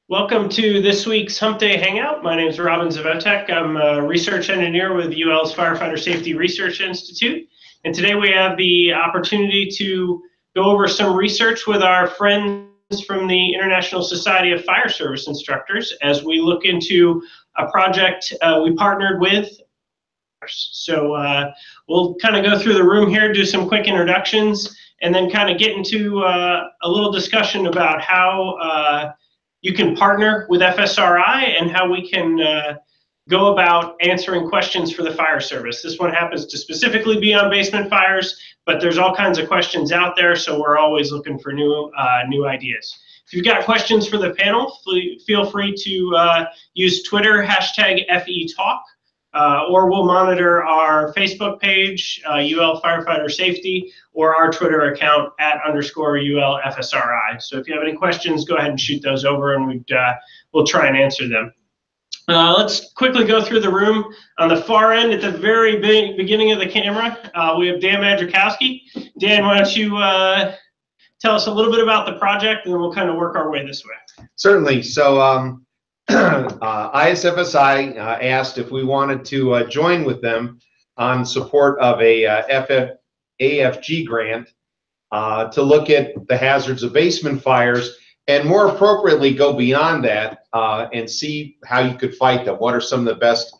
Welcome to this week's Humpday Hangout. My name is Zevotek. I'm a research engineer with UL's Firefighter Safety Research Institute. And today we have the opportunity to go over some research with our friends from the International Society of Fire Service Instructors as we look into a project we partnered with. So we'll kind of go through the room here, do some quick introductions, and then kind of get into a little discussion about how you can partner with FSRI and how we can go about answering questions for the fire service. This one happens to specifically be on basement fires, but there's all kinds of questions out there, so we're always looking for new ideas. If you've got questions for the panel, feel free to use Twitter, #FETalk, or we'll monitor our Facebook page, UL Firefighter Safety, or our Twitter account @_UL FSRI. So if you have any questions, go ahead and shoot those over, and we'll try and answer them. Let's quickly go through the room. On the far end, at the very beginning of the camera, we have Dan Madrzykowski. Dan, why don't you tell us a little bit about the project, and then we'll kind of work our way this way. Certainly. So ISFSI asked if we wanted to join with them on support of a AFG grant to look at the hazards of basement fires, and more appropriately go beyond that and see how you could fight them. What are some of the best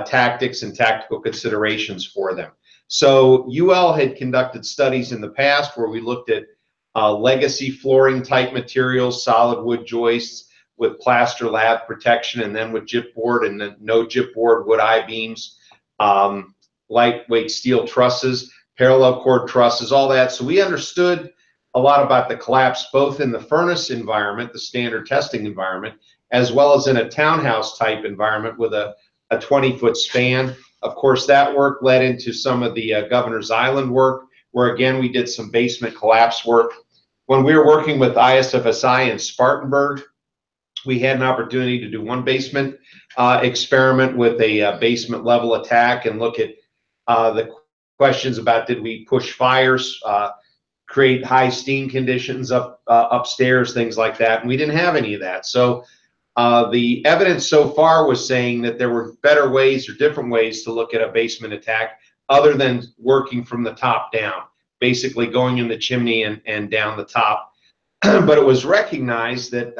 tactics and tactical considerations for them? So UL had conducted studies in the past where we looked at legacy flooring type materials, solid wood joists with plaster lab protection, and then with gypboard and then no gypboard wood I-beams, lightweight steel trusses, parallel cord trusses, all that. So we understood a lot about the collapse, both in the furnace environment, the standard testing environment, as well as in a townhouse type environment with a 20-foot span. Of course, that work led into some of the Governor's Island work, where again, we did some basement collapse work. When we were working with ISFSI in Spartanburg, we had an opportunity to do one basement experiment with a basement level attack and look at the questions about, did we push fires, create high steam conditions upstairs, things like that, and we didn't have any of that. So the evidence so far was saying that there were better ways or different ways to look at a basement attack other than working from the top down, basically going in the chimney and down the top. But it was recognized that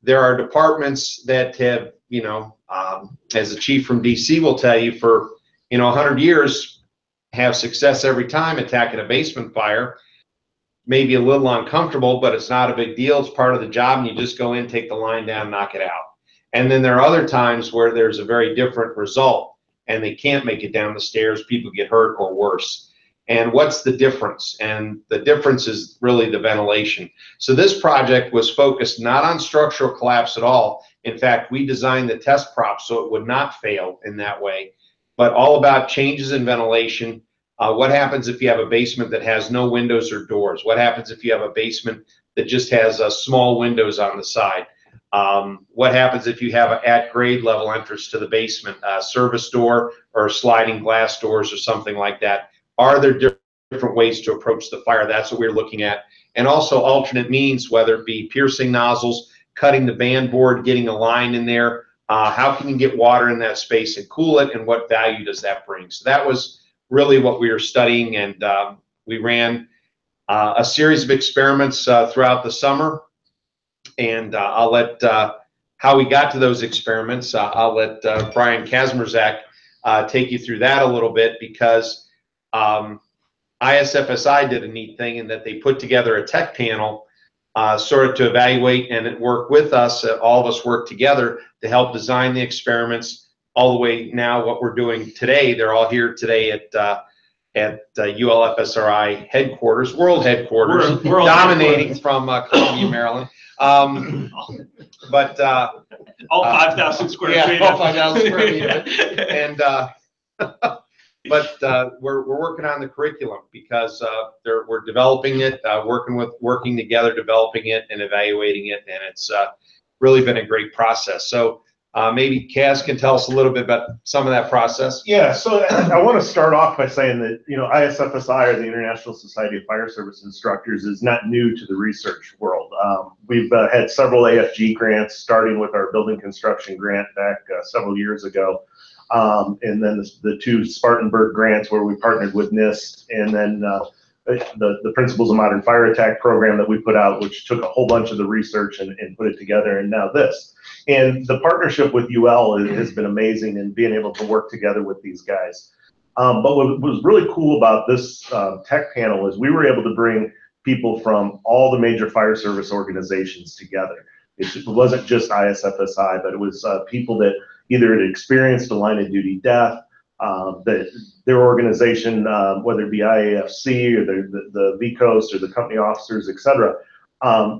there are departments that have, as a chief from DC will tell you, for 100 years, have success every time attacking a basement fire. Maybe a little uncomfortable, but it's not a big deal. It's part of the job, and you just go in, take the line down, knock it out. And then there are other times where there's a very different result, and they can't make it down the stairs. People get hurt or worse. And what's the difference? And the difference is really the ventilation. So this project was focused not on structural collapse at all. In fact, we designed the test prop so it would not fail in that way, but all about changes in ventilation. What happens if you have a basement that has no windows or doors? What happens if you have a basement that just has small windows on the side? What happens if you have an at-grade level entrance to the basement, a service door or sliding glass doors or something like that? Are there different ways to approach the fire? That's what we're looking at. And also alternate means, whether it be piercing nozzles, cutting the band board, getting a line in there. How can you get water in that space and cool it, and what value does that bring? So that was really what we were studying, and we ran a series of experiments throughout the summer. And I'll let, how we got to those experiments, I'll let Brian Kazmierzak take you through that a little bit, because ISFSI did a neat thing in that they put together a tech panel sort of to evaluate and work with us. All of us work together to help design the experiments all the way now what we're doing today. They're all here today at UL FSRI headquarters, world headquarters, dominating from Columbia, Maryland. But all 5,000 square feet. Yeah, all 5,000 square feet. And but we're working on the curriculum, because we're developing it, working together, developing it and evaluating it, and it's really been a great process. So maybe Kaz can tell us a little bit about some of that process. Yeah, so I want to start off by saying that ISFSI, or the International Society of Fire Service Instructors, is not new to the research world. We've had several AFG grants, starting with our building construction grant back several years ago. And then the two Spartanburg grants where we partnered with NIST, and then the Principles of Modern Fire Attack program that we put out, which took a whole bunch of the research and put it together, and now this. And the partnership with UL has been amazing, and being able to work together with these guys. But what was really cool about this tech panel is we were able to bring people from all the major fire service organizations together. It wasn't just ISFSI, but it was people that either had experienced a line of duty death, that their organization, whether it be IAFC or the VCOAST or the company officers, et cetera,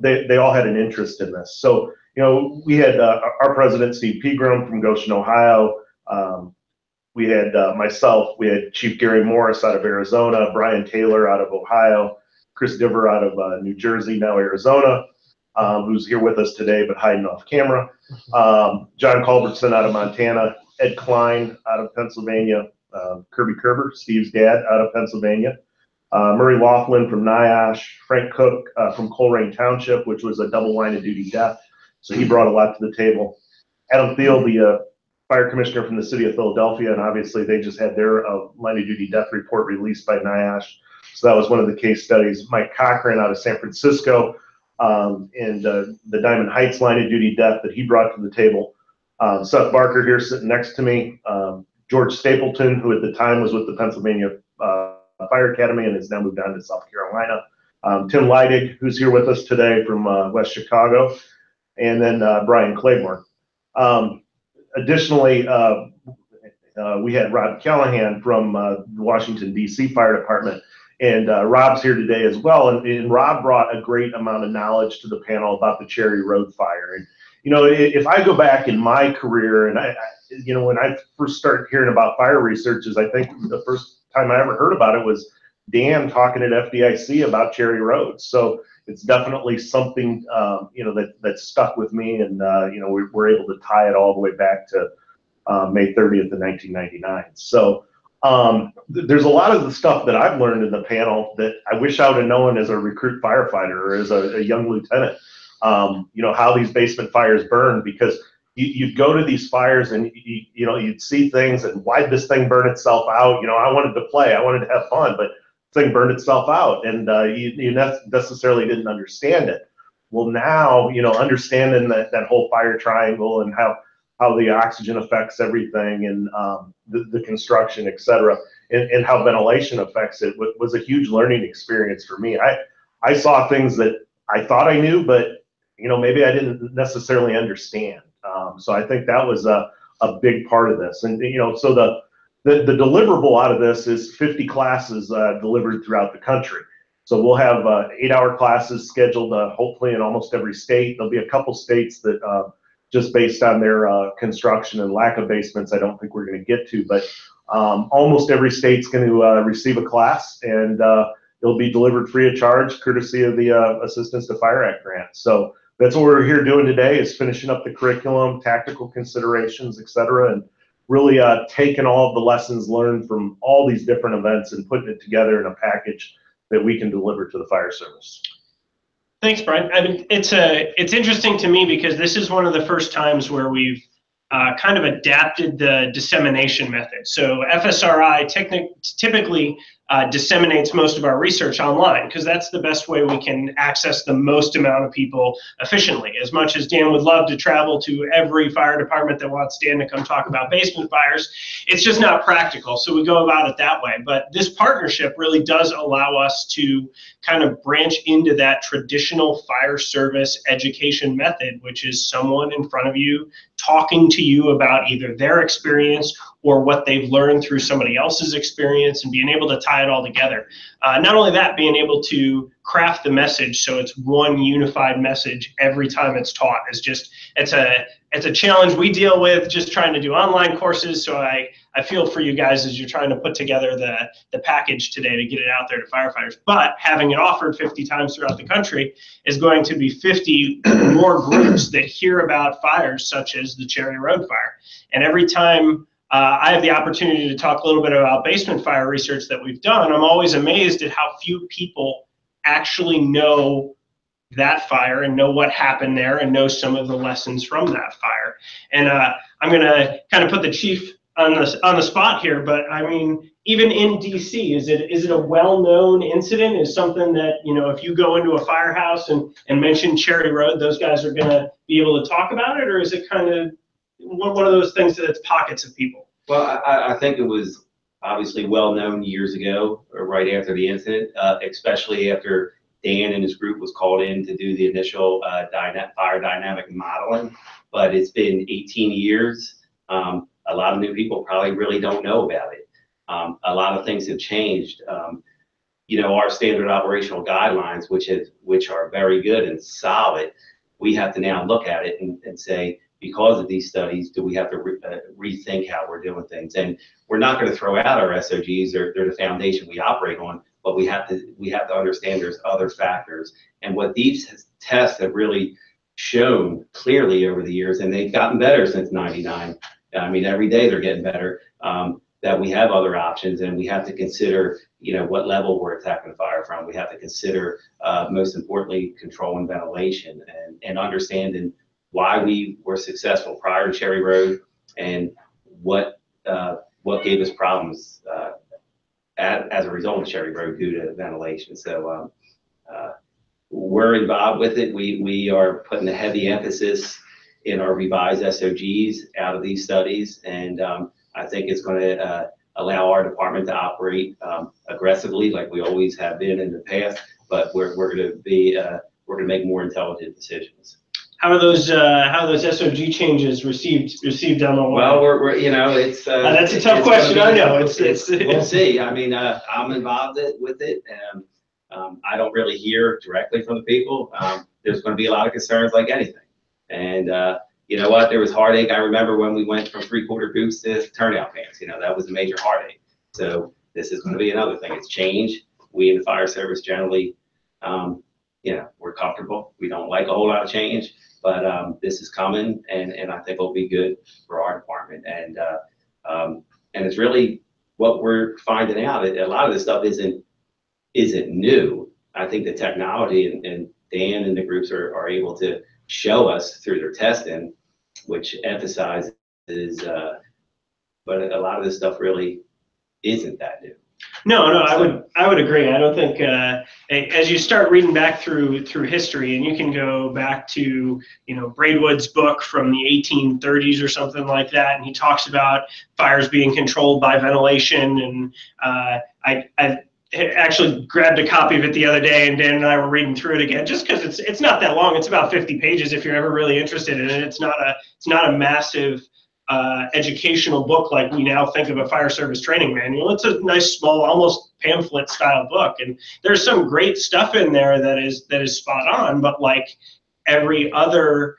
they all had an interest in this. So, you know, we had our president, Steve Pegram from Goshen, Ohio. We had myself, we had Chief Gary Morris out of Arizona, Brian Taylor out of Ohio, Chris Divver out of New Jersey, now Arizona, who's here with us today but hiding off camera. John Culbertson out of Montana, Ed Klein out of Pennsylvania, Kirby Kerber, Steve's dad, out of Pennsylvania, Murray Laughlin from NIOSH, Frank Cook from Coleraine Township, which was a double line of duty death, so he brought a lot to the table. Adam Thiel, the fire commissioner from the city of Philadelphia, and obviously they just had their line of duty death report released by NIOSH, so that was one of the case studies. Mike Cochran out of San Francisco, and the Diamond Heights line of duty death that he brought to the table. Seth Barker here sitting next to me, George Stapleton, who at the time was with the Pennsylvania Fire Academy and has now moved on to South Carolina. Tim Leidig, who's here with us today from West Chicago, and then Brian Claiborne. Additionally, we had Rob Callahan from the Washington, D.C. Fire Department, and Rob's here today as well. And Rob brought a great amount of knowledge to the panel about the Cherry Road fire. And, you know, if I go back in my career, and you know, when I first started hearing about fire research, I think the first time I ever heard about it was Dan talking at FDIC about Cherry Road. So it's definitely something, you know, that stuck with me, and you know, we're able to tie it all the way back to May 30th of 1999. So there's a lot of the stuff that I've learned in the panel that I wish I would have known as a recruit firefighter or as a young lieutenant. You know, how these basement fires burn, because you'd go to these fires and you know, you'd see things, and why'd this thing burn itself out? You know, I wanted to play, I wanted to have fun, but the thing burned itself out, and you necessarily didn't understand it. Well, now, you know, understanding that whole fire triangle and how the oxygen affects everything, and the construction, et cetera, and how ventilation affects it was a huge learning experience for me. I saw things that I thought I knew, but you know, maybe I didn't necessarily understand. So I think that was a big part of this. And you know, so the deliverable out of this is 50 classes delivered throughout the country. So we'll have 8-hour classes scheduled, hopefully in almost every state. There'll be a couple states that just based on their construction and lack of basements, I don't think we're going to get to, but almost every state's going to receive a class, and it'll be delivered free of charge, courtesy of the Assistance to Fire Act grant. So that's what we're here doing today, is finishing up the curriculum, tactical considerations, et cetera, and really taking all of the lessons learned from all these different events and putting it together in a package that we can deliver to the fire service. Thanks, Brian. I mean, it's interesting to me because this is one of the first times where we've kind of adapted the dissemination method. So FSRI typically disseminates most of our research online, because that's the best way we can access the most amount of people efficiently. As much as Dan would love to travel to every fire department that wants Dan to come talk about basement fires, it's just not practical, so we go about it that way. But this partnership really does allow us to kind of branch into that traditional fire service education method, which is someone in front of you talking to you about either their experience or what they've learned through somebody else's experience, and being able to tie it all together. Not only that, being able to craft the message so it's one unified message every time it's taught is just, it's a challenge we deal with just trying to do online courses. So I feel for you guys as you're trying to put together the package today to get it out there to firefighters. But having it offered 50 times throughout the country is going to be 50 more groups that hear about fires such as the Cherry Road fire. And every time I have the opportunity to talk a little bit about basement fire research that we've done, I'm always amazed at how few people actually know that fire and know what happened there and know some of the lessons from that fire. And I'm going to kind of put the chief on the spot here, but I mean, even in DC, is it a well-known incident? Is something that, you know, if you go into a firehouse and mention Cherry Road, those guys are going to be able to talk about it, or is it kind of one of those things that's pockets of people? Well, I think it was obviously well known years ago, or right after the incident, especially after Dan and his group was called in to do the initial fire dynamic modeling. But it's been 18 years. A lot of new people probably really don't know about it. A lot of things have changed. You know, our standard operational guidelines, which are very good and solid, we have to now look at it and say, because of these studies, do we have to rethink how we're doing things? And we're not going to throw out our SOGs. They're the foundation we operate on, but we have to understand there's other factors. And what these tests have really shown clearly over the years, and they've gotten better since '99. I mean, every day they're getting better. That we have other options, and we have to consider, you know, what level we're attacking the fire from. We have to consider, most importantly, controlling ventilation and understanding why we were successful prior to Cherry Road and what gave us problems as a result of Cherry Road due to ventilation. So we're involved with it. We are putting a heavy emphasis in our revised SOGs out of these studies, and I think it's going to allow our department to operate aggressively like we always have been in the past, but we're going to make more intelligent decisions. How are those SOG changes received down the line? Well, we're you know, it's that's a tough question. I know it's we'll see. I mean, I'm involved with it, and I don't really hear directly from the people. There's going to be a lot of concerns, like anything, and you know what? There was heartache. I remember when we went from 3/4 boots to turnout pants. You know, that was a major heartache. So this is going to be another thing. It's change. We in the fire service generally, you know, we're comfortable. We don't like a whole lot of change. But this is coming, and I think it'll be good for our department. And it's really what we're finding out. A lot of this stuff isn't new. I think the technology and Dan and the groups are able to show us through their testing, which emphasizes. But a lot of this stuff really isn't that new. No, I would agree. I don't think as you start reading back through history, and you can go back to, you know, Braidwood's book from the 1830s or something like that, and he talks about fires being controlled by ventilation. And I actually grabbed a copy of it the other day, and Dan and I were reading through it again, just because it's not that long. It's about 50 pages if you're ever really interested in it. It's not a massive educational book like we now think of a fire service training manual. It's a nice, small, almost pamphlet style book, and there's some great stuff in there that is spot on. But like every other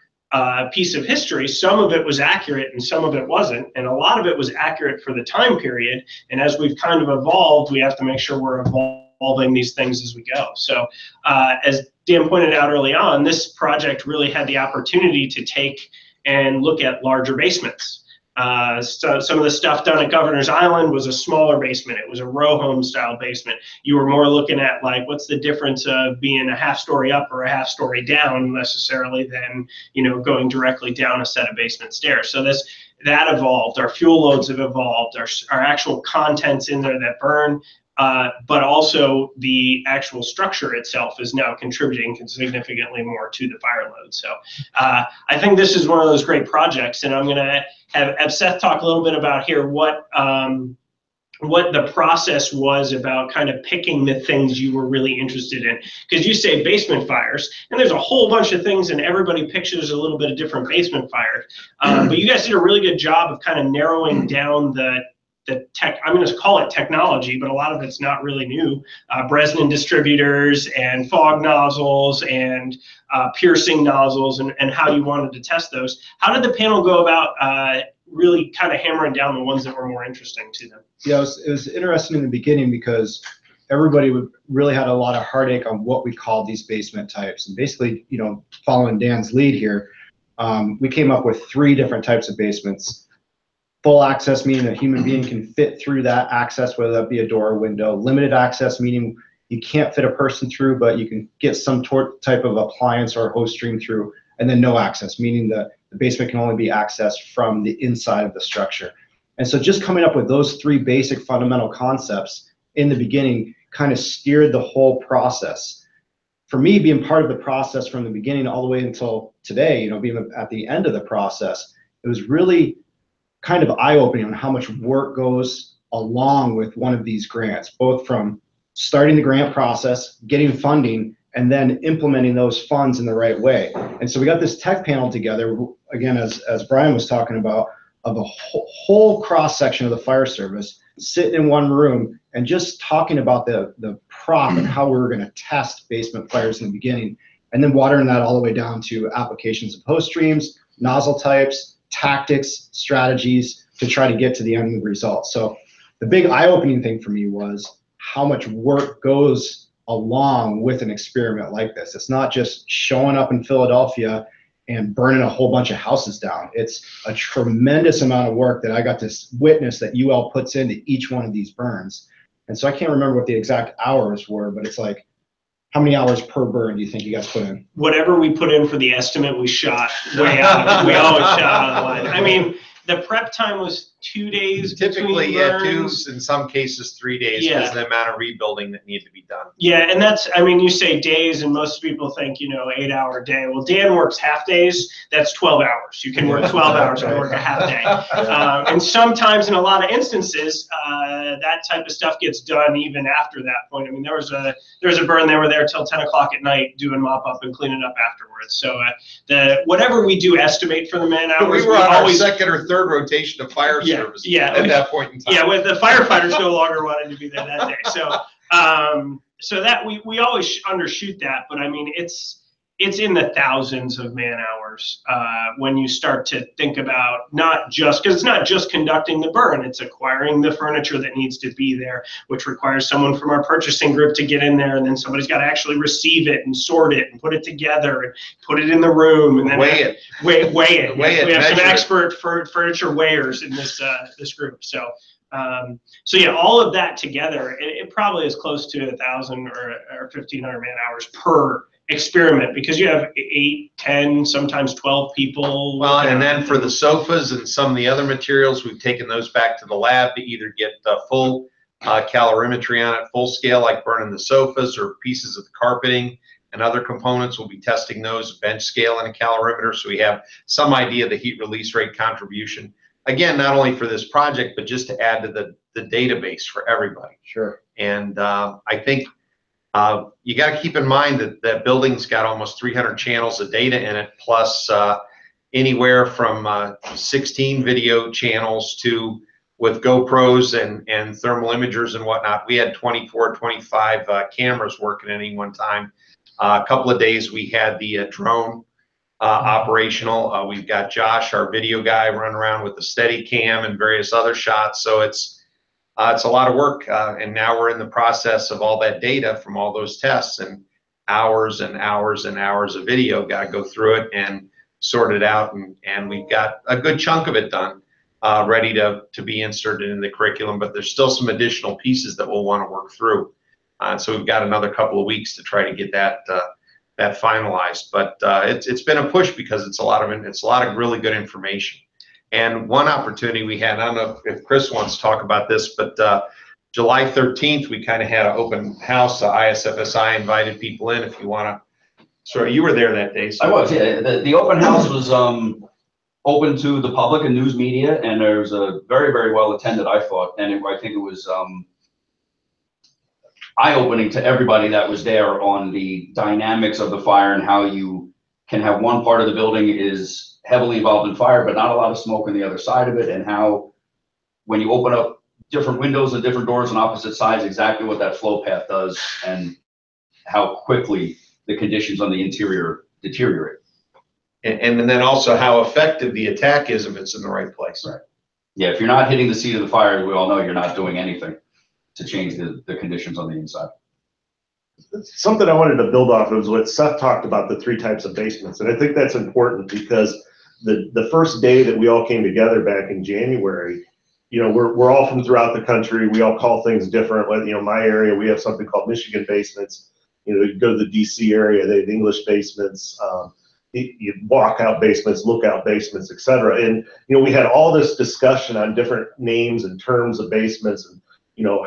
piece of history, some of it was accurate and some of it wasn't, and a lot of it was accurate for the time period. And as we've kind of evolved, we have to make sure we're evolving these things as we go. So as Dan pointed out early on, this project really had the opportunity to take and look at larger basements. So some of the stuff done at Governor's Island was a smaller basement. It was a row home style basement. You were more looking at like, what's the difference of being a half story up or a half story down necessarily than, you know, going directly down a set of basement stairs. So that evolved. Our fuel loads have evolved. Our actual contents in there that burn, but also the actual structure itself is now contributing significantly more to the fire load. So I think this is one of those great projects, and I'm going to have Seth talk a little bit about here what the process was about kind of picking the things you were really interested in. Because you say basement fires, and there's a whole bunch of things, and everybody pictures a little bit of different basement fires. But you guys did a really good job of kind of narrowing down the tech. I'm going to call it technology, but a lot of it's not really new. Bresnan distributors and fog nozzles and piercing nozzles, and how you wanted to test those. How did the panel go about really kind of hammering down the ones that were more interesting to them? Yeah, it was interesting in the beginning because everybody really had a lot of heartache on what we called these basement types. And basically, you know, following Dan's lead here, we came up with 3 different types of basements. Full access, meaning a human being can fit through that access, whether that be a door or window. Limited access, meaning you can't fit a person through, but you can get some type of appliance or host stream through, and then no access, meaning that the basement can only be accessed from the inside of the structure. And so just coming up with those three basic fundamental concepts in the beginning kind of steered the whole process. For me, being part of the process from the beginning all the way until today, being at the end of the process, it was really kind of eye-opening on how much work goes along with one of these grants, both from starting the grant process, getting funding, and then implementing those funds in the right way. And so we got this tech panel together, again, as Brian was talking about, of a whole cross-section of the fire service sitting in one room and just talking about the prop and how we were going to test basement fires in the beginning, and then watering that all the way down to applications of host streams, nozzle types, tactics, strategies to try to get to the end result. So the big eye-opening thing for me was how much work goes along with an experiment like this. It's not just showing up in Philadelphia and burning a whole bunch of houses down. It's a tremendous amount of work that I got to witness that UL puts into each one of these burns. And so I can't remember what the exact hours were, but it's like, how many hours per burn do you think you guys put in? Whatever we put in for the estimate, we shot way out. We always shot out of the line. I mean, the prep time was 2 days. Typically, between 2, in some cases 3 days, because of the amount of rebuilding that needed to be done. Yeah, and that's, I mean, you say days, and most people think, 8-hour day. Well, Dan works half days. That's 12 hours. You can work 12 hours and work a half day. And sometimes, in a lot of instances, that type of stuff gets done even after that point. I mean, there was a burn. They were there till 10 o'clock at night doing mop up and cleaning up afterwards. So whatever we do estimate for the man hours, we were on our second or third rotation of fire service at that point in time. Yeah, with the firefighters no longer wanted to be there that day. So that we always undershoot that, but I mean it's in the thousands of man hours when you start to think about not just, because it's not just conducting the burn, it's acquiring the furniture that needs to be there, which requires someone from our purchasing group to get in there, and then somebody's got to actually receive it and sort it and put it together and put it in the room and then weigh it. We have some expert furniture weighers in this group. So yeah, all of that together, it probably is close to 1,000 or 1,500 man hours per experiment, because you have 8, 10, sometimes 12 people. Well, and then for the sofas and some of the other materials, we've taken those back to the lab to either get full calorimetry on it, full scale, like burning the sofas, or pieces of the carpeting and other components. We'll be testing those bench scale and a calorimeter, so we have some idea of the heat release rate contribution. Again, not only for this project, but just to add to the database for everybody. Sure. And I think you got to keep in mind that that building's got almost 300 channels of data in it, plus anywhere from 16 video channels to, with GoPros and thermal imagers and whatnot, we had 24, 25 cameras working at any one time. A couple of days we had the drone operational. We've got Josh, our video guy, running around with the steady cam and various other shots. So it's a lot of work, and now we're in the process of all that data from all those tests, and hours and hours and hours of video. Got to go through it and sort it out, and we've got a good chunk of it done, ready to be inserted in the curriculum. But there's still some additional pieces that we'll want to work through. So we've got another couple of weeks to try to get that finalized. But it's been a push, because it's a lot of really good information. And one opportunity we had, I don't know if Chris wants to talk about this, but July 13th, we kind of had an open house. ISFSI invited people in. If you want to, sorry, you were there that day. So. I was, yeah. The open house was open to the public and news media, and there was a very, very well attended, I thought. And I think it was eye-opening to everybody that was there on the dynamics of the fire, and how you can have one part of the building is heavily involved in fire, but not a lot of smoke on the other side of it, and how when you open up different windows and different doors on opposite sides, exactly what that flow path does, and how quickly the conditions on the interior deteriorate. And then also how effective the attack is if it's in the right place. Right. Yeah, if you're not hitting the seat of the fire, we all know you're not doing anything to change the conditions on the inside. Something I wanted to build off of is what Seth talked about, the 3 types of basements. And I think that's important, because the first day that we all came together back in January, we're all from throughout the country. We all call things different. My area, we have something called Michigan basements. You go to the DC area, they have English basements, you walk out basements, lookout basements, etc. And, we had all this discussion on different names and terms of basements and,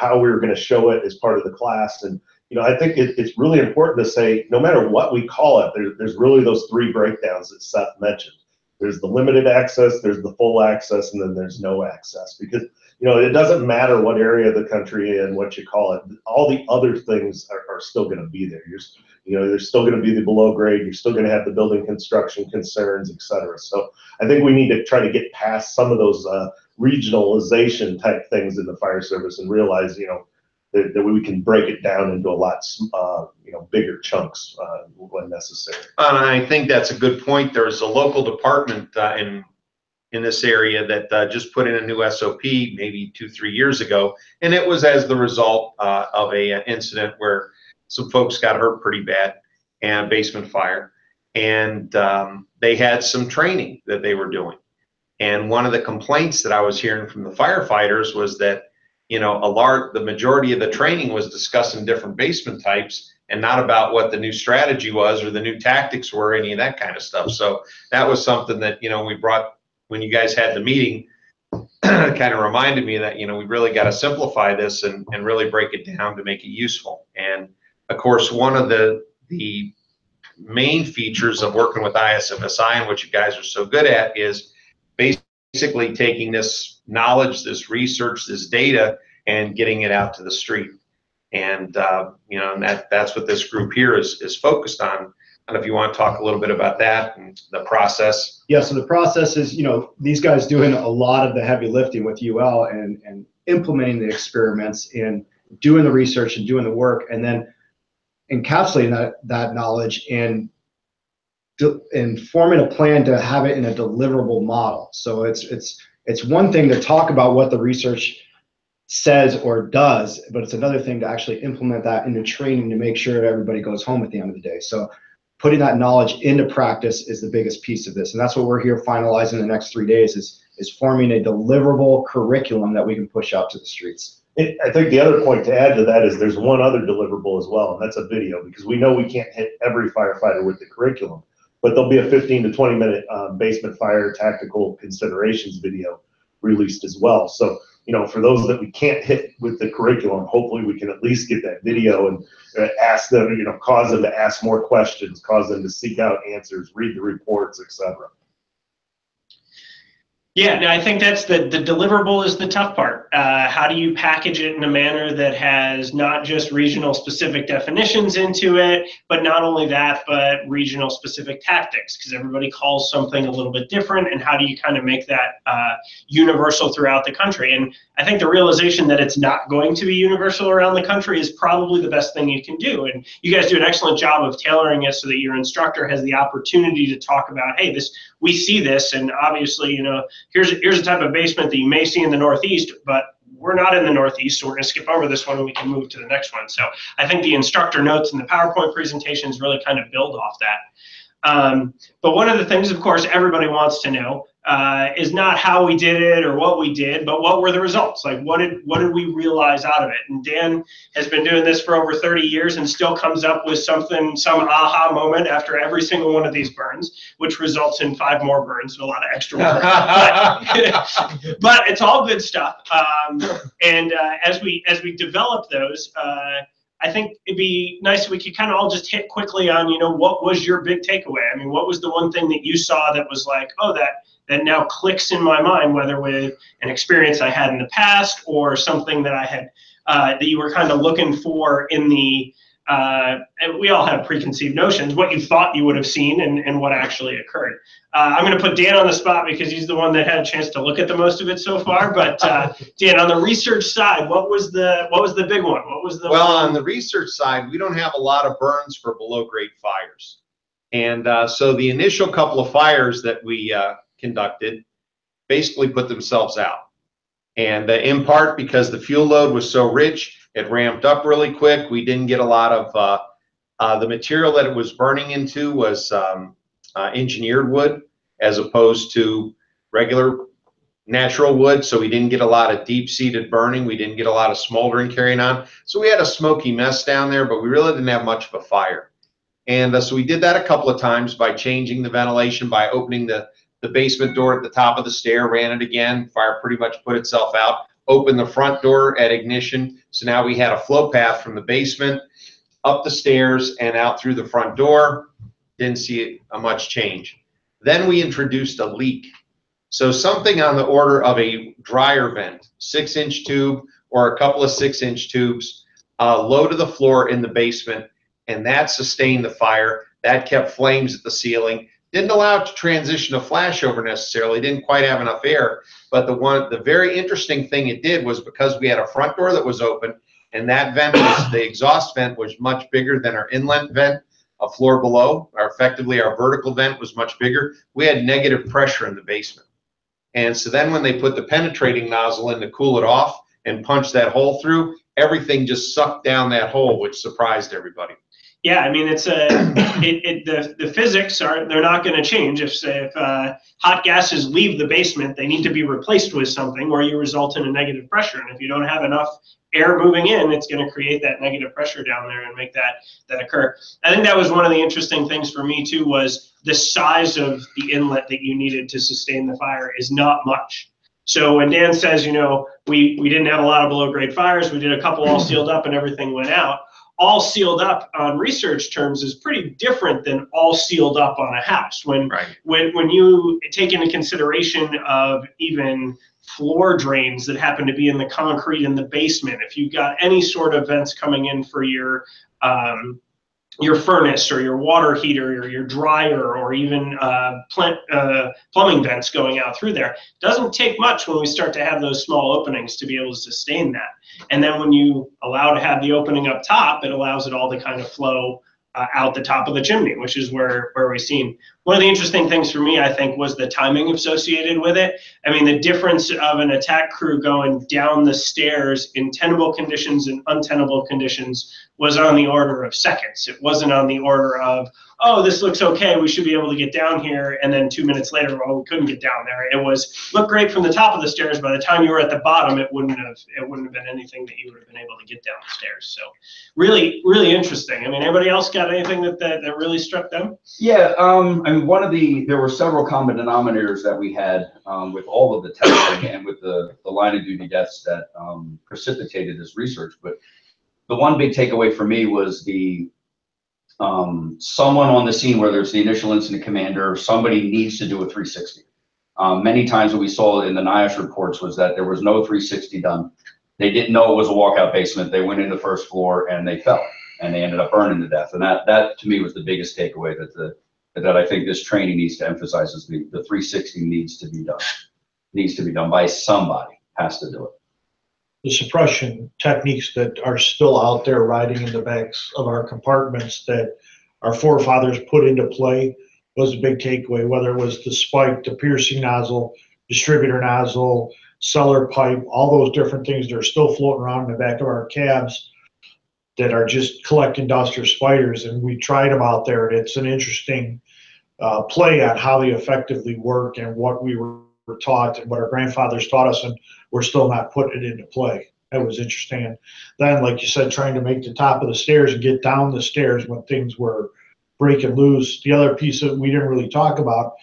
how we were going to show it as part of the class. And, I think it's really important to say, no matter what we call it, there's really those three breakdowns that Seth mentioned. There's the limited access, there's the full access, and then there's no access. Because, it doesn't matter what area of the country and what you call it. All the other things are still going to be there. There's still going to be the below grade. You're still going to have the building construction concerns, et cetera. So I think we need to try to get past some of those regionalization type things in the fire service and realize, that we can break it down into a lot, bigger chunks when necessary. And I think that's a good point. There's a local department in this area that just put in a new SOP maybe 2-3 years ago, and it was as the result of a incident where some folks got hurt pretty bad and basement fire, and they had some training that they were doing. And one of the complaints that I was hearing from the firefighters was that the majority of the training was discussing different basement types and not about what the new strategy was or the new tactics were, any of that kind of stuff. So that was something that, we brought when you guys had the meeting, kind of reminded me that, we really got to simplify this and really break it down to make it useful. And of course, one of the main features of working with ISFSI and what you guys are so good at is basically taking this knowledge, this research, this data, and getting it out to the street. And and that's what this group here is focused on. I don't know if you want to talk a little bit about that and the process. Yeah, so the process is, these guys doing a lot of the heavy lifting with UL and implementing the experiments and doing the research and doing the work, and then encapsulating that knowledge and forming a plan to have it in a deliverable model. So it's one thing to talk about what the research says or does, but it's another thing to actually implement that into training to make sure everybody goes home at the end of the day. So putting that knowledge into practice is the biggest piece of this, and that's what we're here finalizing the next 3 days is forming a deliverable curriculum that we can push out to the streets. I think the other point to add to that is there's one other deliverable as well, and that's a video, because we know we can't hit every firefighter with the curriculum, but there'll be a 15 to 20 minute basement fire tactical considerations video released as well. So, for those that we can't hit with the curriculum, hopefully we can at least get that video and ask them, cause them to ask more questions, cause them to seek out answers, read the reports, etc. Yeah, no, I think that's the deliverable is the tough part. How do you package it in a manner that has not just regional specific definitions into it, but not only that, but regional specific tactics, because everybody calls something a little bit different, and how do you kind of make that universal throughout the country? And I think the realization that it's not going to be universal around the country is probably the best thing you can do. And you guys do an excellent job of tailoring it so that your instructor has the opportunity to talk about, hey, we see this, and obviously, here's a type of basement that you may see in the Northeast, but we're not in the Northeast, so we're going to skip over this one and we can move to the next one. So I think the instructor notes and the PowerPoint presentations really kind of build off that. But one of the things, of course, everybody wants to know is not how we did it or what we did, but what were the results? Like, what did we realize out of it? And Dan has been doing this for over 30 years and still comes up with some aha moment after every single one of these burns, which results in 5 more burns and a lot of extra work. But it's all good stuff. And as we develop those, I think it'd be nice if we could kind of all just hit quickly on, what was your big takeaway? I mean, what was the one thing that you saw that was like, oh, that now clicks in my mind, whether with an experience I had in the past or something that I had, that you were kind of looking for in the, and we all have preconceived notions, what you thought you would have seen and what actually occurred. I'm going to put Dan on the spot because he's the one that had a chance to look at the most of it so far. But Dan, on the research side, what was the big one? What was the on the research side, we don't have a lot of burns for below grade fires, and so the initial couple of fires that we conducted basically put themselves out, and in part because the fuel load was so rich, it ramped up really quick. We didn't get a lot of the material that it was burning into was engineered wood as opposed to regular natural wood, so we didn't get a lot of deep-seated burning. We didn't get a lot of smoldering carrying on. So we had a smoky mess down there, but we really didn't have much of a fire. And so we did that a couple of times by changing the ventilation, by opening the basement door at the top of the stair, ran it again. Fire pretty much put itself out. Opened the front door at ignition. So now we had a flow path from the basement up the stairs and out through the front door. Didn't see a much change. Then we introduced a leak. So something on the order of a dryer vent, 6-inch tube or a couple of 6-inch tubes, low to the floor in the basement, and that sustained the fire. That kept flames at the ceiling. Didn't allow it to transition to flashover necessarily. Didn't quite have enough air. But the very interesting thing it did was, because we had a front door that was open, and that vent was, the exhaust vent was much bigger than our inlet vent, a floor below, or effectively our vertical vent was much bigger. We had negative pressure in the basement. And so then when they put the penetrating nozzle in to cool it off and punch that hole through, everything just sucked down that hole, which surprised everybody. Yeah, I mean, it's the physics they're not going to change. If hot gases leave the basement, they need to be replaced with something, or you result in a negative pressure. And if you don't have enough air moving in, it's going to create that negative pressure down there and make that occur. I think that was one of the interesting things for me too, was the size of the inlet that you needed to sustain the fire is not much. So when Dan says, you know, we didn't have a lot of below grade fires, we did a couple all sealed up and everything went out. All sealed up on research terms is pretty different than all sealed up on a house. When you take into consideration of even floor drains that happen to be in the concrete in the basement, if you've got any sort of vents coming in for your furnace or your water heater or your dryer, or even plumbing vents going out through there, it doesn't take much when we start to have those small openings to be able to sustain that. And then when you allow to have the opening up top, it allows it all to kind of flow out the top of the chimney, which is where we've seen. One of the interesting things for me, I think, was the timing associated with it. I mean, the difference of an attack crew going down the stairs in tenable conditions and untenable conditions was on the order of seconds. It wasn't on the order of, oh, this looks okay, we should be able to get down here, and then 2 minutes later, well, we couldn't get down there. It was, looked great from the top of the stairs. By the time you were at the bottom, it wouldn't have been anything that you would have been able to get down the stairs. So really, really interesting. I mean, anybody else got anything that really struck them? Yeah, I mean, there were several common denominators that we had with all of the testing and with the line of duty deaths that precipitated this research. But the one big takeaway for me was the someone on the scene, whether it's the initial incident commander, somebody needs to do a 360. Many times what we saw in the NIOSH reports was that there was no 360 done. They didn't know it was a walkout basement. They went in the first floor and they fell and they ended up burning to death. And that to me was the biggest takeaway, that I think this training needs to emphasize, is the 360 needs to be done. Needs to be done by somebody, has to do it. The suppression techniques that are still out there riding in the backs of our compartments that our forefathers put into play was a big takeaway, whether it was the spike, the piercing nozzle, distributor nozzle, cellar pipe, all those different things that are still floating around in the back of our cabs that are just collecting dust or spiders. And we tried them out there, and it's an interesting play on how they effectively work and what we were taught and what our grandfathers taught us, and we're still not putting it into play. That was interesting. And then, like you said, trying to make the top of the stairs and get down the stairs when things were breaking loose. The other piece that we didn't really talk about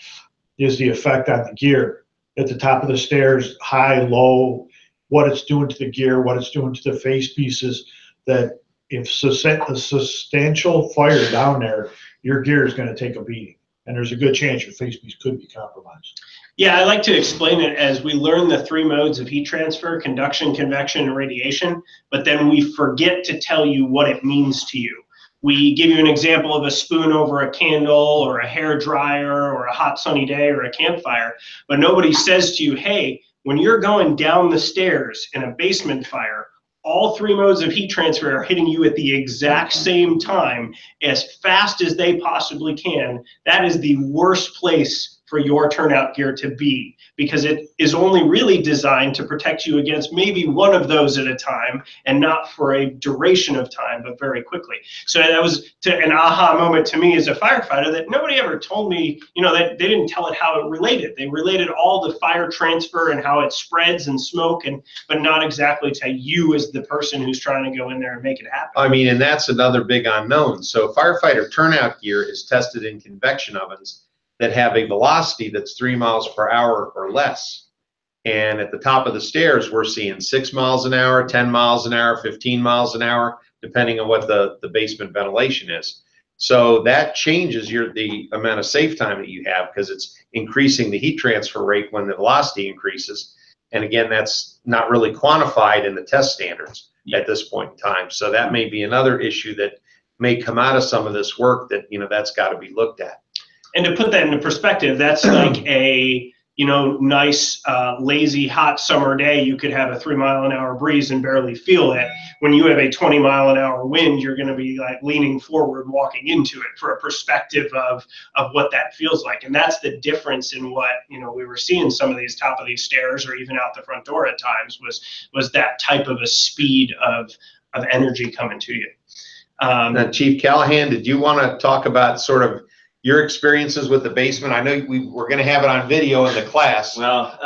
is the effect on the gear at the top of the stairs, high, low, what it's doing to the gear, what it's doing to the face pieces, that if a substantial fire down there, your gear is going to take a beating, and there's a good chance your face piece could be compromised. Yeah, I like to explain it as we learn the 3 modes of heat transfer: conduction, convection, and radiation, but then we forget to tell you what it means to you. We give you an example of a spoon over a candle or a hair dryer or a hot sunny day or a campfire, but nobody says to you, hey, when you're going down the stairs in a basement fire, all 3 modes of heat transfer are hitting you at the exact same time, as fast as they possibly can. That is the worst place for your turnout gear to be, because it is only really designed to protect you against maybe one of those at a time, and not for a duration of time, but very quickly. So that was an aha moment to me as a firefighter, that nobody ever told me, that they didn't tell it how it related. They related all the fire transfer and how it spreads and smoke, but not exactly to you as the person who's trying to go in there and make it happen. I mean, and that's another big unknown. So firefighter turnout gear is tested in convection ovens that have a velocity that's 3 miles per hour or less. And at the top of the stairs, we're seeing 6 miles an hour, 10 miles an hour, 15 miles an hour, depending on what the basement ventilation is. So that changes the amount of safe time that you have, because it's increasing the heat transfer rate when the velocity increases. And again, that's not really quantified in the test standards at this point in time. So that may be another issue that may come out of some of this work, that, that's got to be looked at. And to put that into perspective, that's like a nice, lazy, hot summer day. You could have a 3 mile an hour breeze and barely feel it. When you have a 20 mile an hour wind, you're going to be like leaning forward, walking into it, for a perspective of what that feels like. And that's the difference in what, we were seeing some of these top of these stairs, or even out the front door at times, was that type of a speed of energy coming to you. Now, Chief Callahan, did you want to talk about sort of your experiences with the basement? I know we're going to have it on video in the class. Well,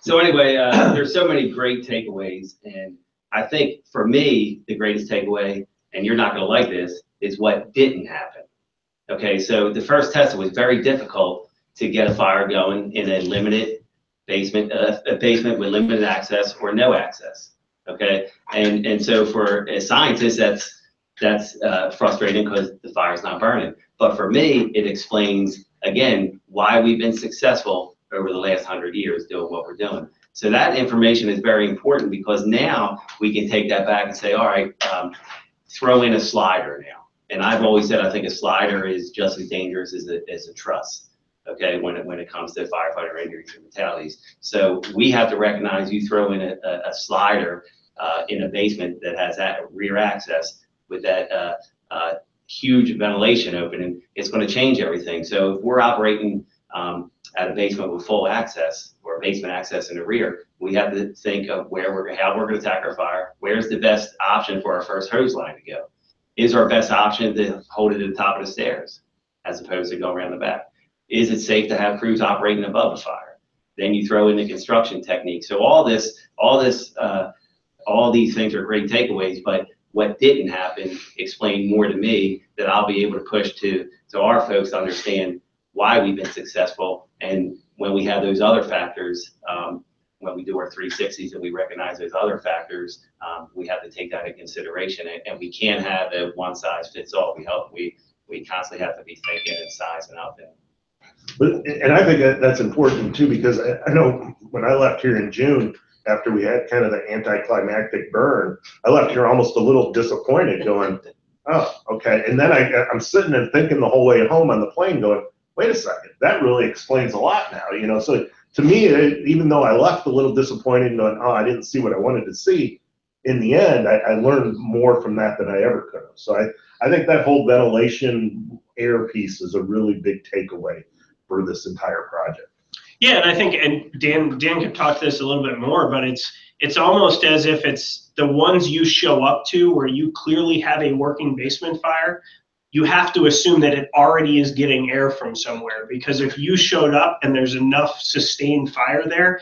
so anyway, there's so many great takeaways, and I think for me, the greatest takeaway, and you're not going to like this, is what didn't happen. Okay, so the first test, it was very difficult to get a fire going in a limited basement, a basement with limited access or no access. Okay, and so for a scientist, that's frustrating, because the fire's not burning. But for me, it explains, again, why we've been successful over the last 100 years doing what we're doing. So that information is very important, because now we can take that back and say, all right, throw in a slider now. And I've always said, I think a slider is just as dangerous as a truss, okay, when it comes to firefighter injuries and fatalities. So we have to recognize, you throw in a slider in a basement that has that rear access with that huge ventilation opening, it's going to change everything. So if we're operating at a basement with full access, or basement access in the rear, we have to think of how we're going to attack our fire. Where's the best option for our first hose line to go? Is our best option to hold it at the top of the stairs, as opposed to go around the back? Is it safe to have crews operating above the fire? Then you throw in the construction technique. So all these things are great takeaways, but what didn't happen explained more to me, that I'll be able to push to our folks to understand why we've been successful. And when we have those other factors, when we do our 360s and we recognize those other factors, we have to take that into consideration. And we can't have a one size fits all. We constantly have to be thinking and sizing up. And I think that's important too, because I know when I left here in June, after we had kind of the anticlimactic burn, I left here almost a little disappointed, going, oh, okay. And then I'm sitting and thinking the whole way home on the plane, going, wait a second, that really explains a lot now, So to me, even though I left a little disappointed, going, oh, I didn't see what I wanted to see, in the end, I learned more from that than I ever could have. So I think that whole ventilation air piece is a really big takeaway for this entire project. Yeah, and I think, and Dan could talk to this a little bit more, but it's almost as if it's the ones you show up to where you clearly have a working basement fire, you have to assume that it already is getting air from somewhere, because if you showed up and there's enough sustained fire there,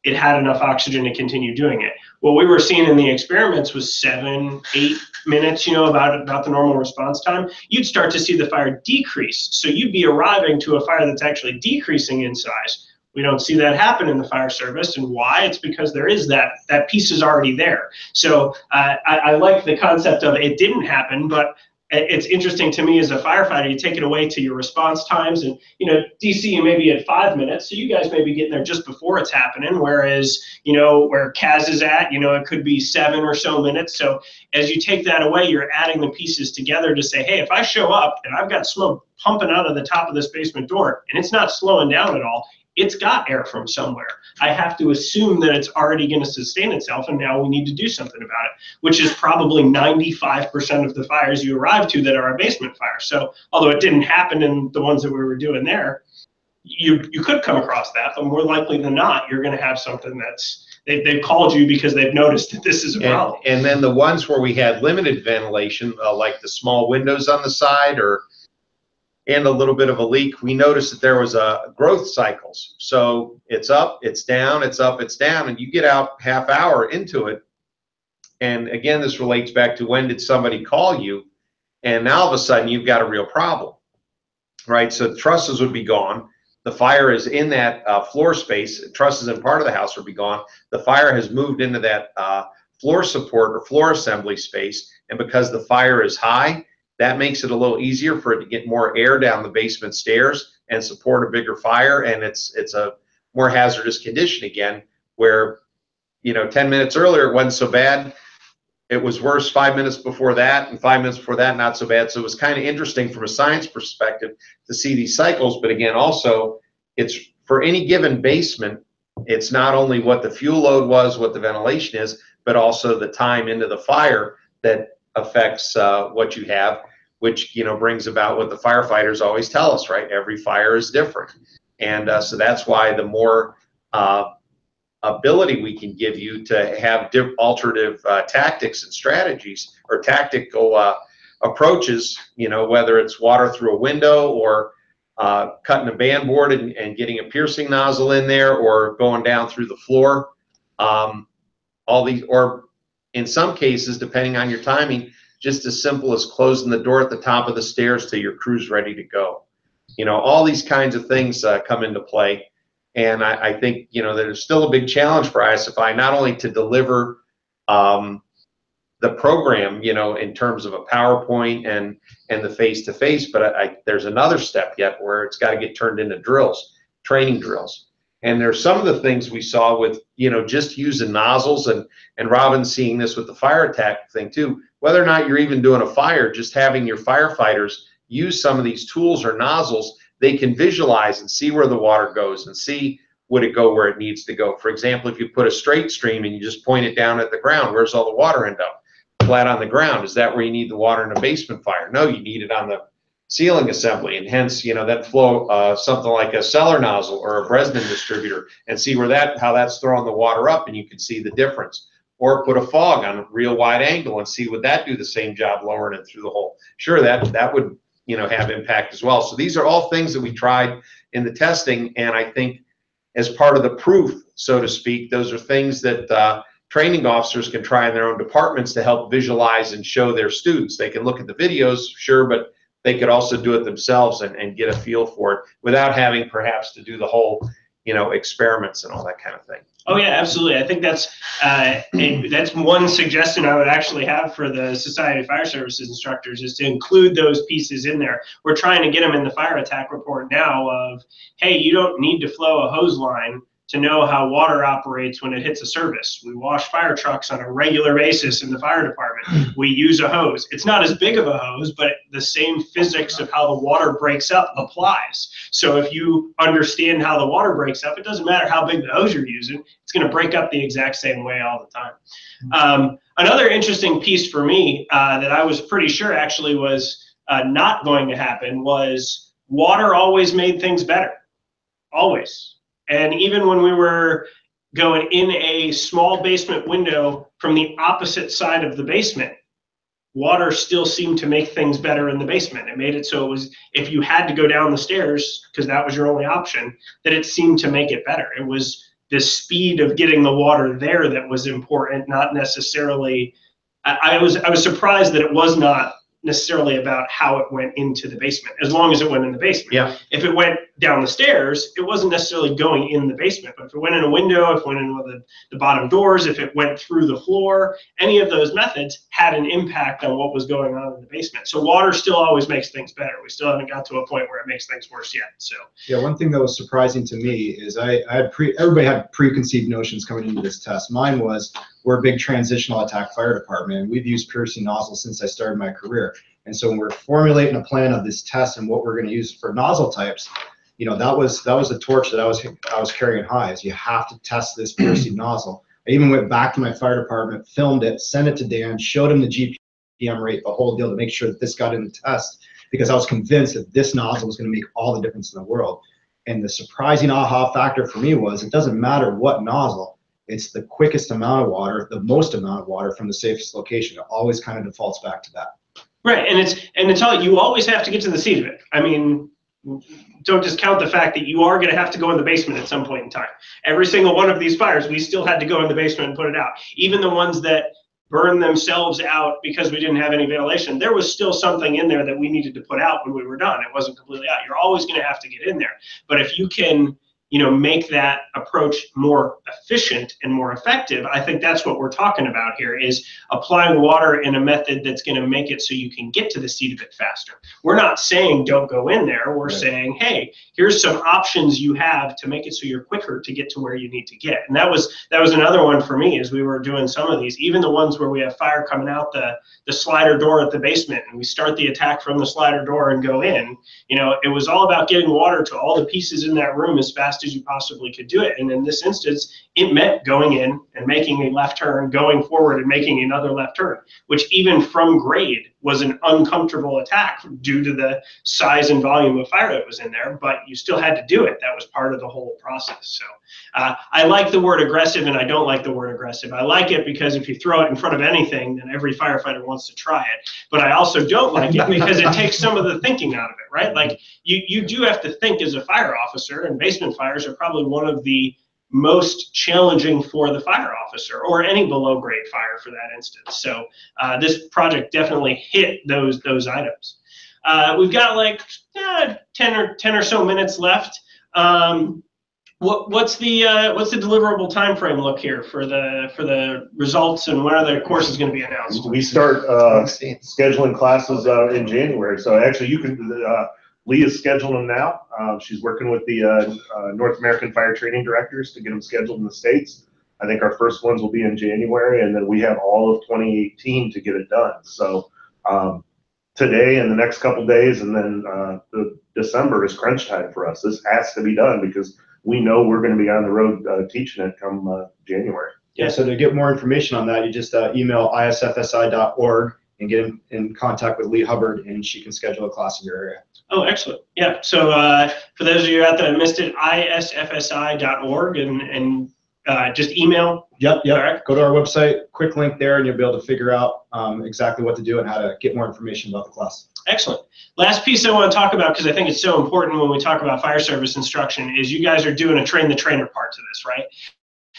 it had enough oxygen to continue doing it. What we were seeing in the experiments was 7-8 minutes, about the normal response time. You'd start to see the fire decrease. So you'd be arriving to a fire that's actually decreasing in size. We don't see that happen in the fire service. And why? It's because there is that piece is already there. So I like the concept of it didn't happen, but it's interesting to me as a firefighter, you take it away to your response times, and DC, you may be at 5 minutes, so you guys may be getting there just before it's happening, whereas where Kaz is at, it could be 7 or so minutes. So as you take that away, you're adding the pieces together to say, hey, if I show up and I've got smoke pumping out of the top of this basement door and it's not slowing down at all, it's got air from somewhere. I have to assume that it's already going to sustain itself, and now we need to do something about it, which is probably 95% of the fires you arrive to that are a basement fire. So although it didn't happen in the ones that we were doing there, you could come across that, but more likely than not, you're going to have something that's they've called you because they've noticed that this is a problem. And then the ones where we had limited ventilation, like the small windows on the side and a little bit of a leak, we noticed that there was growth cycles. So it's up, it's down, it's up, it's down, and you get out half hour into it. And again, this relates back to when did somebody call you? And now all of a sudden you've got a real problem, right? So the trusses would be gone. The fire is in that floor space. Trusses in part of the house would be gone. The fire has moved into that floor support or floor assembly space. And because the fire is high, that makes it a little easier for it to get more air down the basement stairs and support a bigger fire. And it's a more hazardous condition again, where, you know, 10 minutes earlier it wasn't so bad. It was worse 5 minutes before that, and 5 minutes before that, not so bad. So it was kind of interesting from a science perspective to see these cycles. But again, also, it's for any given basement, it's not only what the fuel load was, what the ventilation is, but also the time into the fire that affects what you have, which, you know, brings about what the firefighters always tell us, right? Every fire is different. And so that's why the more ability we can give you to have alternative tactics and strategies or tactical approaches, you know, whether it's water through a window or cutting a band board and getting a piercing nozzle in there, or going down through the floor, all these, or in some cases, depending on your timing, just as simple as closing the door at the top of the stairs till your crew's ready to go. You know, all these kinds of things come into play. And I think, you know, there's still a big challenge for ISFI, not only to deliver the program, you know, in terms of a PowerPoint and the face-to-face, but there's another step yet where it's got to get turned into drills, training drills. And there's some of the things we saw with, you know, just using nozzles, and Robin's seeing this with the fire attack thing too. Whether or not you're even doing a fire, just having your firefighters use some of these tools or nozzles, they can visualize and see where the water goes and see would it go where it needs to go. For example, if you put a straight stream and you just point it down at the ground, where's all the water end up? Flat on the ground. Is that where you need the water in a basement fire? No, you need it on the ceiling assembly, and hence, you know, that flow something like a cellar nozzle or a Bresnan distributor, and see where how that's throwing the water up, and you can see the difference. Or put a fog on a real wide angle and see would that do the same job lowering it through the hole. Sure, that would, you know, have impact as well. So these are all things that we tried in the testing, and I think as part of the proof, so to speak, those are things that training officers can try in their own departments to help visualize and show their students. They can look at the videos, sure, but they could also do it themselves and get a feel for it without having perhaps to do the whole, you know, experiments and all that kind of thing. Oh yeah, absolutely. I think that's one suggestion I would actually have for the Society of Fire Services instructors, is to include those pieces in there. We're trying to get them in the fire attack report now of, hey, you don't need to flow a hose line to know how water operates when it hits a service. We wash fire trucks on a regular basis in the fire department. We use a hose. It's not as big of a hose, but the same physics of how the water breaks up applies. So if you understand how the water breaks up, it doesn't matter how big the hose you're using, it's going to break up the exact same way all the time. Another interesting piece for me that I was pretty sure actually was not going to happen was water always made things better. Always. And even when we were going in a small basement window from the opposite side of the basement, water still seemed to make things better in the basement. It made it so it was, if you had to go down the stairs, because that was your only option, that it seemed to make it better. It was the speed of getting the water there that was important, not necessarily, I was surprised that it was not necessarily about how it went into the basement, as long as it went in the basement. Yeah. If it went down the stairs, it wasn't necessarily going in the basement, but if it went in a window, if it went in one of the bottom doors, if it went through the floor, any of those methods had an impact on what was going on in the basement. So water still always makes things better. We still haven't got to a point where it makes things worse yet. So yeah, one thing that was surprising to me is everybody had preconceived notions coming into this test. Mine was, we're a big transitional attack fire department, and we've used piercing nozzles since I started my career. And so when we're formulating a plan of this test and what we're going to use for nozzle types, you know, that was the torch that I was carrying high, is you have to test this piercing nozzle. I even went back to my fire department, filmed it, sent it to Dan, showed him the GPM rate, the whole deal, to make sure that this got in the test, because I was convinced that this nozzle was going to make all the difference in the world. And the surprising aha factor for me was it doesn't matter what nozzle, it's the quickest amount of water, the most amount of water from the safest location. It always kind of defaults back to that. Right, and it's all, you always have to get to the seat of it. I mean, don't discount the fact that you are going to have to go in the basement at some point in time. Every single one of these fires, we still had to go in the basement and put it out. Even the ones that burned themselves out because we didn't have any ventilation, there was still something in there that we needed to put out when we were done. It wasn't completely out. You're always going to have to get in there. But if you can, make that approach more efficient and more effective, I think that's what we're talking about here, is applying water in a method that's going to make it so you can get to the seat of it faster. We're not saying don't go in there. We're saying, hey, here's some options you have to make it so you're quicker to get to where you need to get. And that was another one for me as we were doing some of these, even the ones where we have fire coming out the slider door at the basement and we start the attack from the slider door and go in. It was all about getting water to all the pieces in that room as fast as you possibly could do it. And in this instance, it meant going in and making a left turn, going forward and making another left turn, which even from grade was an uncomfortable attack due to the size and volume of fire that was in there, but you still had to do it. That was part of the whole process. So I like the word aggressive and I don't like the word aggressive. I like it because if you throw it in front of anything, then every firefighter wants to try it. But I also don't like it because it takes some of the thinking out of it, right? Like you do have to think as a fire officer, and basement fires are probably one of the most challenging for the fire officer or any below grade fire for that instance. So this project definitely hit those items. We've got like 10 or so minutes left. What's the deliverable time frame look here for the results, and when are the courses going to be announced? We start scheduling classes in January. So actually, you can. Lee is scheduling them now. She's working with the North American Fire Training Directors to get them scheduled in the States. I think our first ones will be in January, and then we have all of 2018 to get it done. So today and the next couple days, and then the December is crunch time for us. This has to be done because we know we're going to be on the road teaching it come January. Yeah, so to get more information on that, you just email isfsi.org and get in contact with Lee Hubbard, and she can schedule a class in your area. Oh, excellent. Yeah, so for those of you out there that missed it, isfsi.org and just email. Yep. Go to our website, quick link there, and you'll be able to figure out exactly what to do and how to get more information about the class. Excellent. Last piece I want to talk about, because I think it's so important when we talk about fire service instruction, is you guys are doing a train the trainer part to this, right?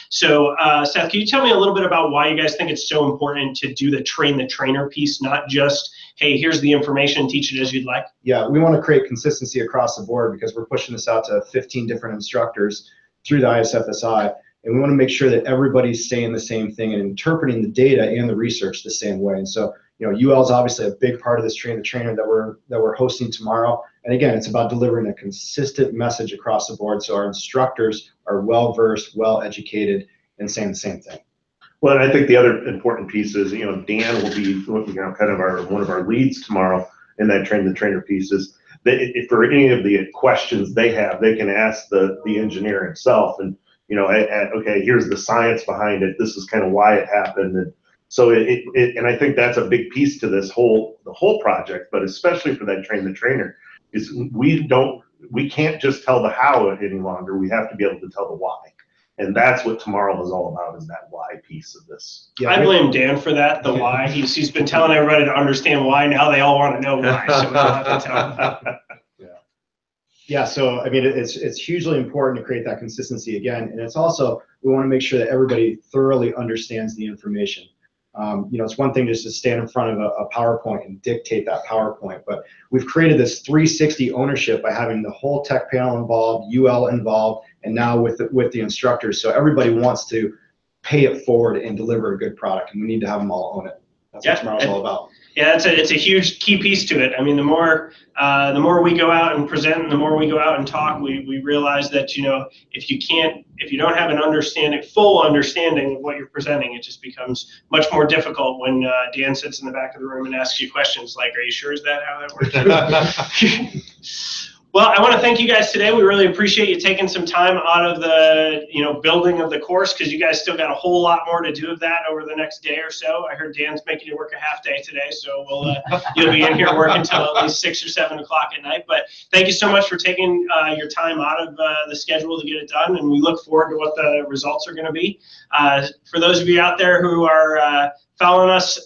So Seth, can you tell me a little bit about why you guys think it's so important to do the train the trainer piece, not just, hey, here's the information, teach it as you'd like? Yeah, we want to create consistency across the board because we're pushing this out to 15 different instructors through the ISFSI, and we want to make sure that everybody's saying the same thing and interpreting the data and the research the same way. And so, UL is obviously a big part of this train the trainer that we're hosting tomorrow. And again, it's about delivering a consistent message across the board so our instructors are well-versed, well-educated, and saying the same thing. Well, and I think the other important piece is, Dan will be kind of one of our leads tomorrow in that train the trainer pieces. If for any of the questions they have, they can ask the engineer himself, and okay, here's the science behind it. This is kind of why it happened, and so and I think that's a big piece to the whole project, but especially for that train the trainer, is we can't just tell the how any longer. We have to be able to tell the why. And that's what tomorrow is all about, is that why piece of this. Yeah, I blame Dan for that, the why. He's been telling everybody to understand why. Now they all want to know why, so we don't have to tell them. Yeah, so I mean, it's hugely important to create that consistency again, and it's also, we want to make sure that everybody thoroughly understands the information. It's one thing just to stand in front of a PowerPoint and dictate that PowerPoint, but we've created this 360 ownership by having the whole tech panel involved, UL involved, and now with the instructors. So everybody wants to pay it forward and deliver a good product, and we need to have them all own it. That's what tomorrow's all about. Yeah, it's a huge key piece to it. I mean, the more we go out and present, and the more we go out and talk, we realize that if you don't have full understanding of what you're presenting, it just becomes much more difficult when Dan sits in the back of the room and asks you questions like, "Are you sure is that how that works?" Well, I want to thank you guys today. We really appreciate you taking some time out of the building of the course, because you guys still got a whole lot more to do of that over the next day or so. I heard Dan's making you work a half day today, so you'll be in here working until at least 6 or 7 o'clock at night. But thank you so much for taking your time out of the schedule to get it done, and we look forward to what the results are going to be. For those of you out there who are following us,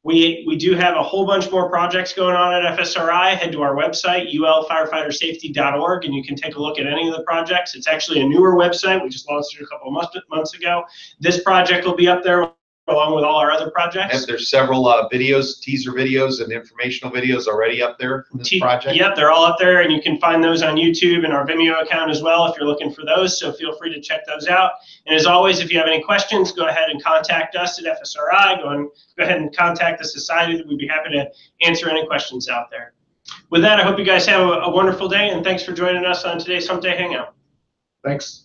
we do have a whole bunch more projects going on at FSRI. Head to our website, ulfirefightersafety.org, and you can take a look at any of the projects. It's actually a newer website. We just launched it a couple of months ago. This project will be up there along with all our other projects. And there's several videos, teaser videos and informational videos already up there from this project. Yep, they're all up there, and you can find those on YouTube and our Vimeo account as well if you're looking for those, so feel free to check those out. And as always, if you have any questions, go ahead and contact us at FSRI. Go ahead and contact the Society. We'd be happy to answer any questions out there. With that, I hope you guys have a wonderful day, and thanks for joining us on today's Humpday Hangout. Thanks.